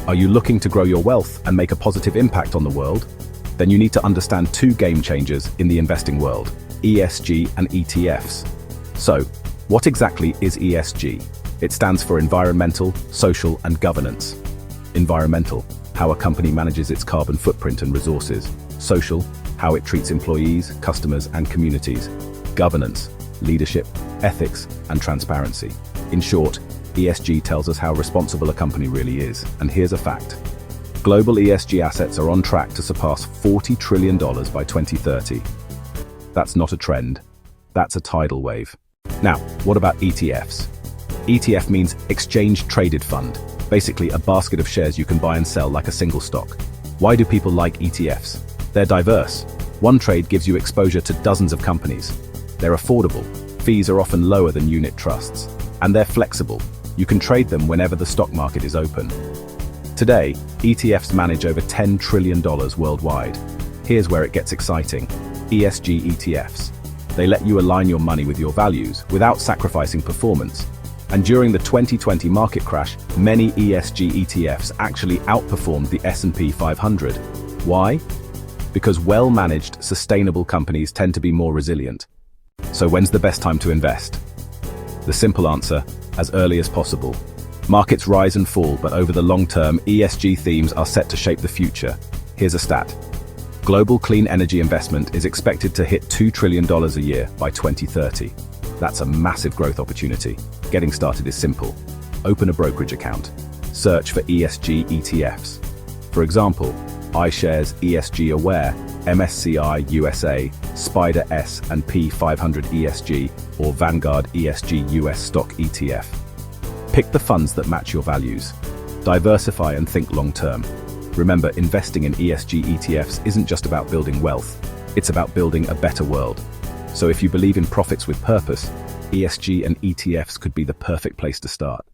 Are you looking to grow your wealth and make a positive impact on the world? Then you need to understand two game changers in the investing world: ESG and ETFs. So, what exactly is ESG? It stands for environmental, social, and governance. Environmental, how a company manages its carbon footprint and resources. Social, how it treats employees, customers, and communities. Governance, leadership, ethics, and transparency. In short, ESG tells us how responsible a company really is. And here's a fact. Global ESG assets are on track to surpass $40 trillion by 2030. That's not a trend, that's a tidal wave. Now, what about ETFs? ETF means Exchange Traded Fund, basically a basket of shares you can buy and sell like a single stock. Why do people like ETFs? They're diverse. One trade gives you exposure to dozens of companies. They're affordable. Fees are often lower than unit trusts. And they're flexible. You can trade them whenever the stock market is open. Today, ETFs manage over $10 trillion worldwide. Here's where it gets exciting. ESG ETFs. They let you align your money with your values without sacrificing performance. And during the 2020 market crash, many ESG ETFs actually outperformed the S&P 500. Why? Because well-managed, sustainable companies tend to be more resilient. So when's the best time to invest? The simple answer, as early as possible. Markets rise and fall, but over the long term, ESG themes are set to shape the future. Here's a stat. Global clean energy investment is expected to hit $2 trillion a year by 2030. That's a massive growth opportunity. Getting started is simple. Open a brokerage account. Search for ESG ETFs. For example, iShares ESG Aware, MSCI USA, SPDR S&P 500 ESG, or Vanguard ESG US Stock ETF. Pick the funds that match your values. Diversify and think long-term. Remember, investing in ESG ETFs isn't just about building wealth, it's about building a better world. So if you believe in profits with purpose, ESG and ETFs could be the perfect place to start.